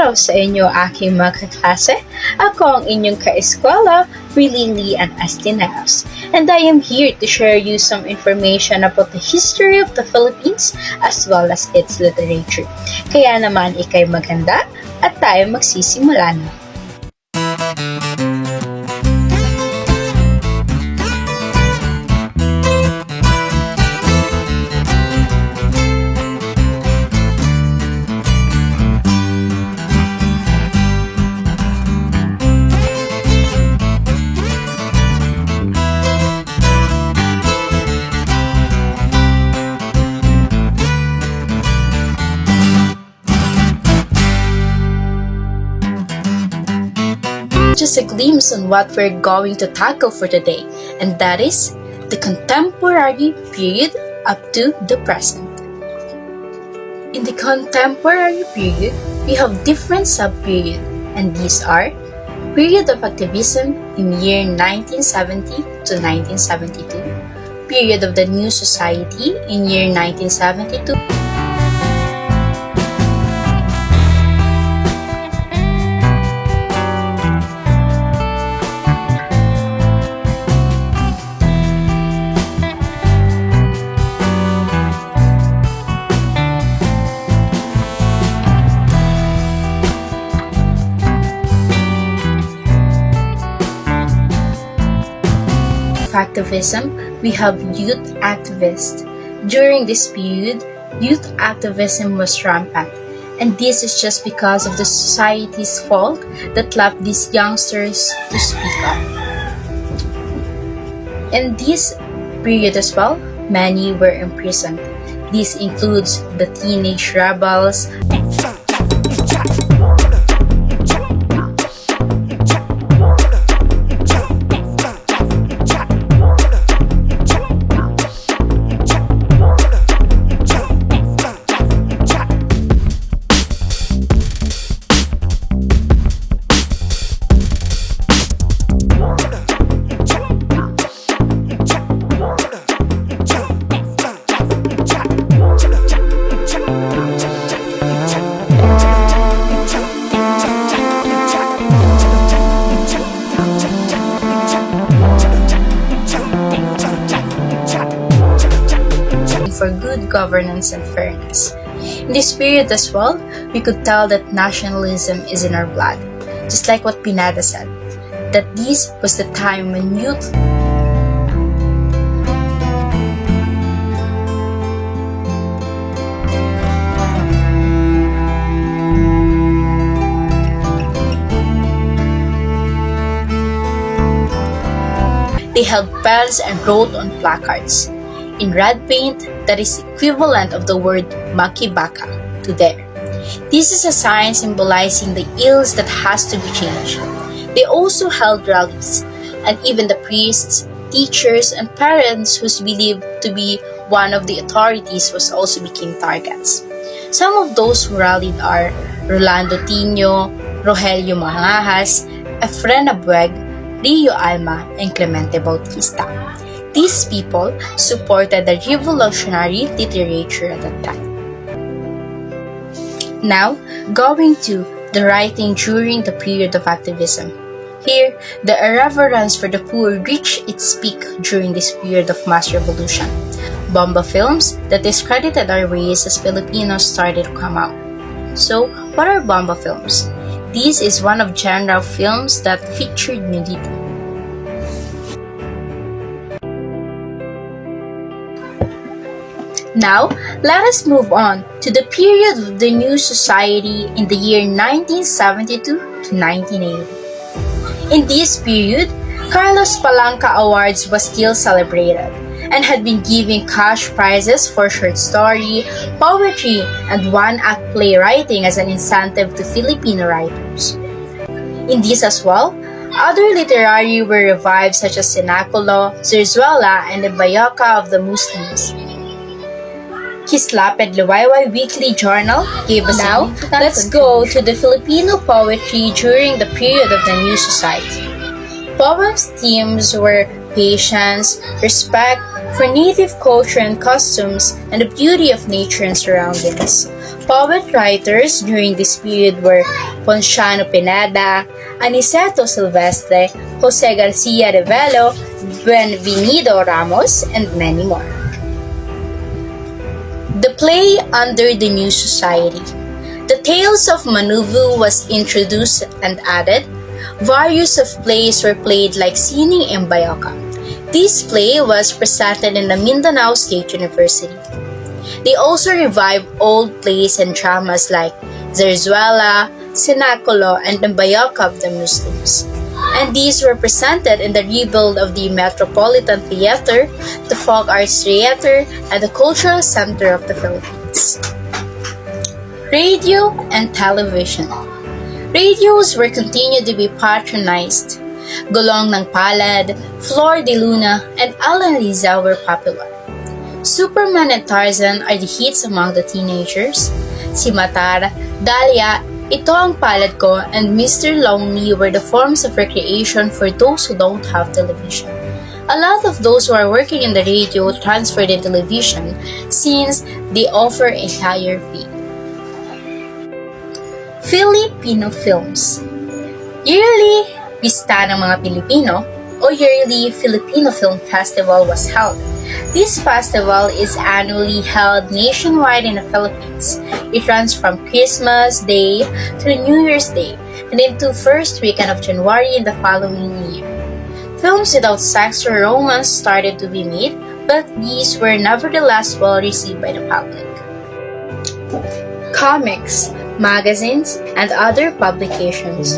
araw sa inyo aking mga kaklase. Ako ang inyong kaeskwela, Lily and Astineos. And I am here to share you some information about the history of the Philippines as well as its literature. Kaya naman ikay maganda at tayo magsisimula na. Just a glimpse on what we're going to tackle for today, and that is the contemporary period up to the present. In the contemporary period, we have different sub-periods, and these are period of activism in year 1970 to 1972, period of the New Society in year 1972, activism, we have youth activists. During this period, youth activism was rampant, and this is just because of the society's fault that left these youngsters to speak up. In this period as well, many were imprisoned. This includes the teenage rebels, for good governance and fairness. In this period as well, we could tell that nationalism is in our blood, just like what Pineda said, that this was the time when youth they held pens and wrote on placards. In red paint, that is equivalent of the word makibaka, to there. This is a sign symbolizing the ills that has to be changed. They also held rallies, and even the priests, teachers, and parents who's believed to be one of the authorities was also became targets. Some of those who rallied are Rolando Tino, Rogelio Mangajas, Efren Abueg, Rio Alma, and Clemente Bautista. These people supported the revolutionary literature at that time. Now, going to the writing during the period of activism. Here, the irreverence for the poor reached its peak during this period of mass revolution. Bomba films that discredited our race as Filipinos started to come out. So, what are bomba films? This is one of genre of films that featured nudity. Now, let us move on to the period of the New Society in the year 1972 to 1980. In this period, Carlos Palanca Awards was still celebrated and had been giving cash prizes for short story, poetry, and one-act playwriting as an incentive to Filipino writers. In this as well, other literary were revived such as Sinaculo, Zerzuela, and the Bayaka of the Muslims. His Lapid Liwayway weekly journal gave us now. Let's go to the Filipino poetry during the period of the New Society. Poems' themes were patience, respect for native culture and customs, and the beauty of nature and surroundings. Poet-writers during this period were Ponciano Pineda, Aniceto Silvestre, Jose Garcia Revelo, Benvenido Ramos, and many more. The play under the new society. The Tales of Manuvu was introduced and added. Various of plays were played like Sining and Bayoka. This play was presented in the Mindanao State University. They also revived old plays and dramas like Zarzuela, Sinaculo, and the Bayoka of the Muslims. And these were presented in the rebuild of the Metropolitan Theater, the Folk Arts Theater, and the Cultural Center of the Philippines. Radio and television. Radios were continued to be patronized. Gulong ng Palad, Flor de Luna, and Alan Rizal were popular. Superman and Tarzan are the hits among the teenagers. Si Matar, Dahlia, Ito Ang Palad Ko, and Mr. Lonely were the forms of recreation for those who don't have television. A lot of those who are working in the radio transferred to television since they offer a higher pay. Filipino films. Yearly Pista ng mga Pilipino o yearly Filipino Film Festival was held. This festival is annually held nationwide in the Philippines. It runs from Christmas Day to New Year's Day and into first weekend of January in the following year. Films without sex or romance started to be made, but these were nevertheless well received by the public. Comics, magazines, and other publications.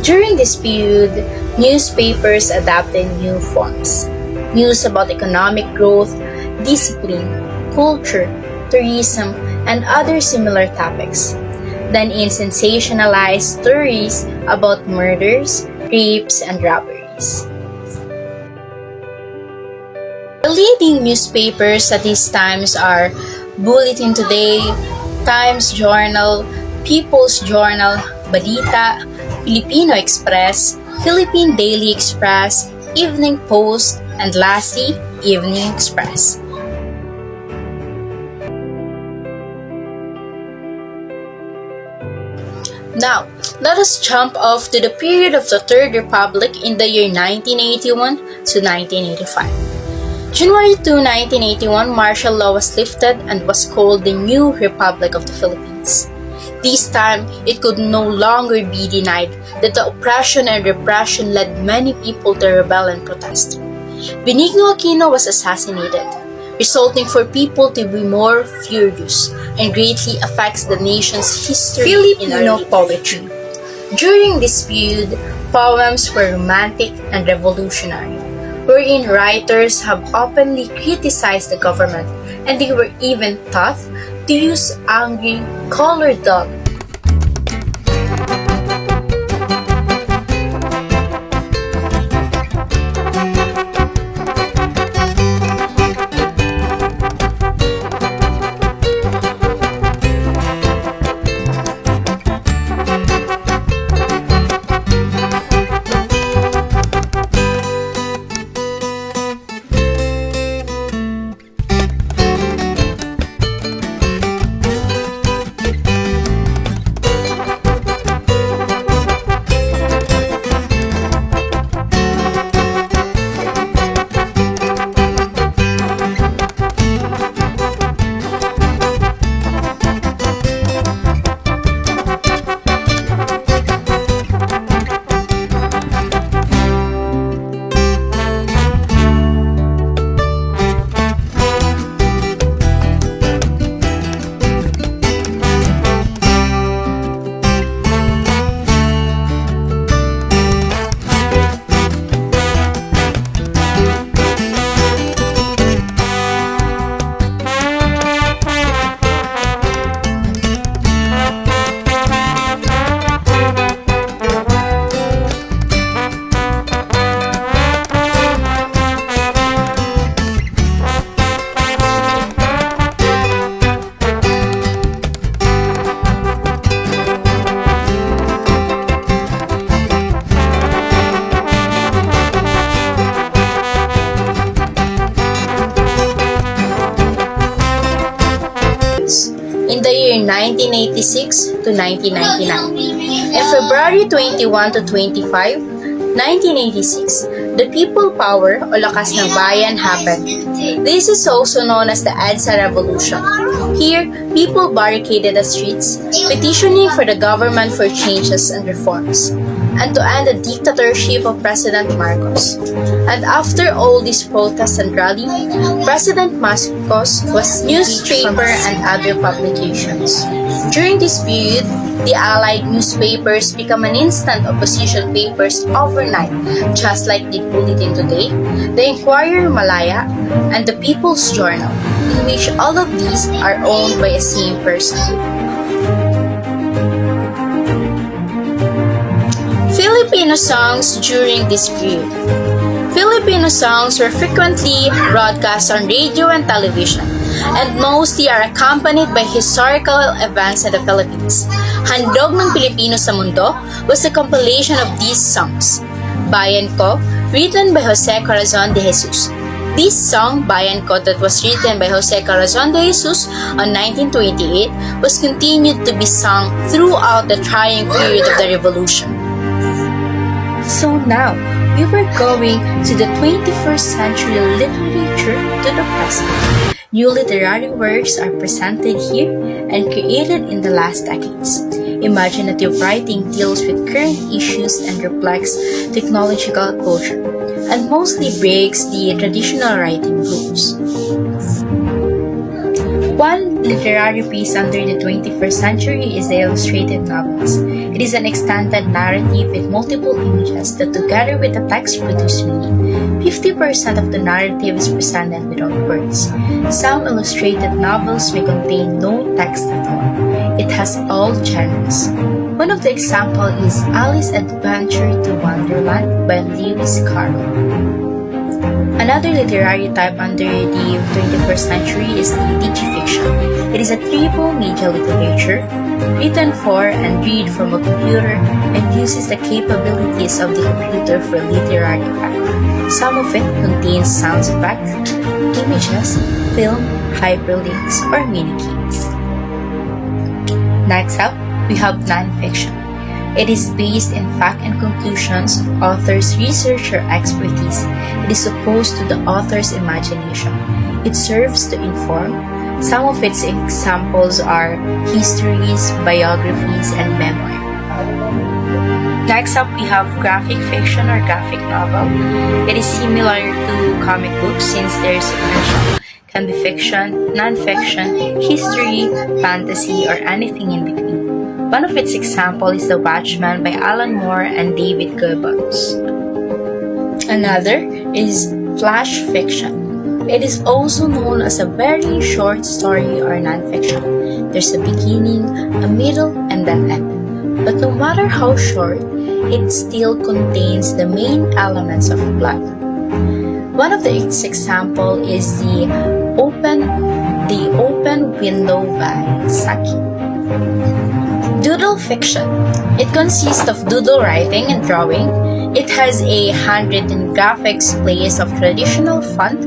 During this period, newspapers adopted new forms. News about economic growth, discipline, culture, tourism, and other similar topics. Then in sensationalized stories about murders, rapes, and robberies. The leading newspapers at these times are Bulletin Today, Times Journal, People's Journal, Balita, Filipino Express, Philippine Daily Express, Evening Post, and lastly, Evening Express. Now, let us jump off to the period of the Third Republic in the year 1981 to 1985. January 2, 1981, martial law was lifted and was called the New Republic of the Philippines. This time, it could no longer be denied that the oppression and repression led many people to rebel and protest. Benigno Aquino was assassinated, resulting for people to be more furious and greatly affects the nation's history. Filipino poetry. During this period, poems were romantic and revolutionary, wherein writers have openly criticized the government, and they were even taught to use angry, colored dog. in the year 1986 to 1999. And February 21 to 25, 1986, the People Power o Lakas ng Bayan happened. This is also known as the EDSA Revolution. Here, people barricaded the streets, petitioning for the government for changes and reforms, and to end the dictatorship of President Marcos. And after all these protests and rallies, President Marcos was newspaper and other publications. During this period, the Allied newspapers become an instant opposition papers overnight, just like the Bulletin today, the Inquirer Malaya, and the People's Journal, in which all of these are owned by a same person. Filipino songs during this period. Filipino songs were frequently broadcast on radio and television, and mostly are accompanied by historical events in the Philippines. Handog ng Pilipino sa Mundo was a compilation of these songs. Bayan Ko, written by Jose Corazon de Jesus. This song, Bayan Ko, that was written by Jose Corazon de Jesus on 1928, was continued to be sung throughout the trying period of the revolution. So now, we were going to the 21st century literature to the present. New literary works are presented here and created in the last decades. Imaginative writing deals with current issues and reflects technological culture, and mostly breaks the traditional writing rules. One literary piece under the 21st century is the illustrated novels. It is an extended narrative with multiple images that together with the text produce meaning. 50% of the narrative is presented without words. Some illustrated novels may contain no text at all. It has all genres. One of the examples is Alice's Adventure to Wonderland by Lewis Carroll. Another literary type under the 21st century is the digifiction. It is a triple media literature written for and read from a computer and uses the capabilities of the computer for literary effect. Some of it contains sound effects, images, film, hyperlinks, or mini-games. Next up, we have nonfiction. It is based in fact and conclusions of author's research or expertise. It is opposed to the author's imagination. It serves to inform. Some of its examples are histories, biographies, and memoirs. Next up, we have graphic fiction or graphic novel. It is similar to comic books since there is sequential. Can be fiction, non-fiction, history, fantasy, or anything in between. One of its examples is The Watchman by Alan Moore and David Gibbons. Another is flash fiction. It is also known as a very short story or non-fiction. There's a beginning, a middle, and an end. But no matter how short, it still contains the main elements of plot. One of its examples is the Open Window by Saki. Doodle fiction. It consists of doodle writing and drawing. It has a handwritten graphics plays of traditional font.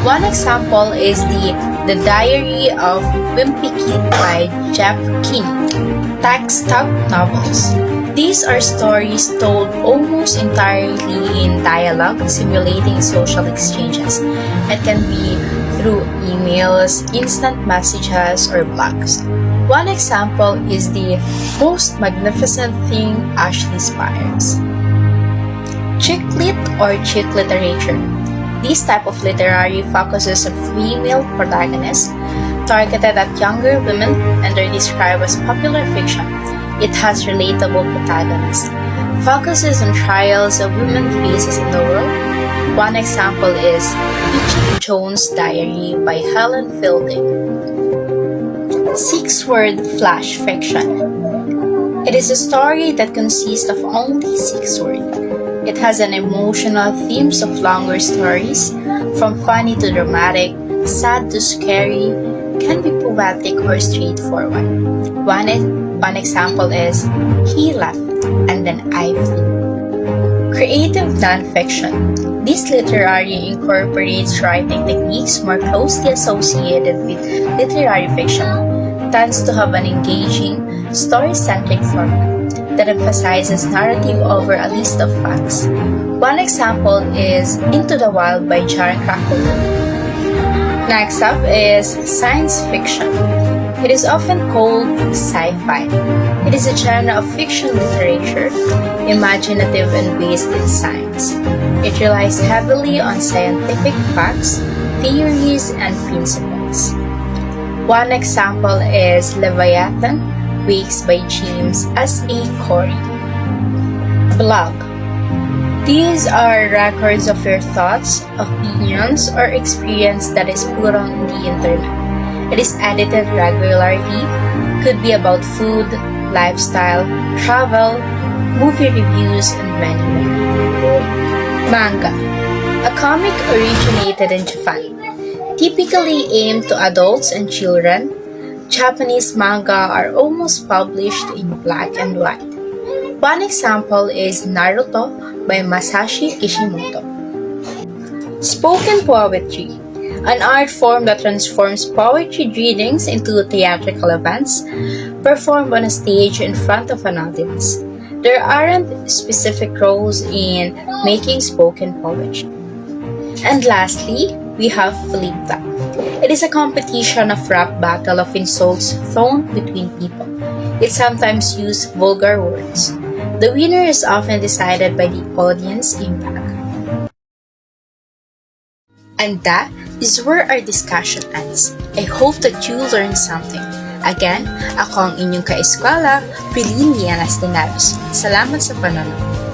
One example is the Diary of Wimpy Kid by Jeff Kinney. Text-up novels. These are stories told almost entirely in dialogue, simulating social exchanges. It can be through emails, instant messages, or blogs. One example is the Most Magnificent Thing Ashley Spires. Chick lit or chick literature. This type of literary focuses on female protagonists, targeted at younger women, and are described as popular fiction. It has relatable protagonists, focuses on trials a woman faces in the world. One example is Bridget Jones' Diary by Helen Fielding. 6-word flash fiction. It is a story that consists of only 6 words. It has an emotional themes of longer stories, from funny to dramatic, sad to scary, can be poetic or straightforward. One example is He Left and Then I Flew. Creative nonfiction. This literary incorporates writing techniques more closely associated with literary fiction. tends to have an engaging, story-centric format that emphasizes narrative over a list of facts. One example is Into the Wild by Jon Krakauer. Next up is science fiction. It is often called sci-fi. It is a genre of fiction literature, imaginative and based in science. It relies heavily on scientific facts, theories, and principles. One example is Leviathan, Wakes by James S. A. Corey. Blog. These are records of your thoughts, opinions, or experience that is put on the internet. It is edited regularly, could be about food, lifestyle, travel, movie reviews, and many more. Manga. A comic originated in Japan. Typically aimed to adults and children, Japanese manga are almost published in black and white. One example is Naruto by Masashi Kishimoto. Spoken poetry, an art form that transforms poetry readings into theatrical events performed on a stage in front of an audience. There aren't specific roles in making spoken poetry. And lastly, we have flip flop. It is a competition of rap battle of insults thrown between people. It sometimes uses vulgar words. The winner is often decided by the audience impact. And that is where our discussion ends. I hope that you learned something. Again, ako ang inyong kaeskwela, Prilin Lianas Tenaros. Salamat sa panonood.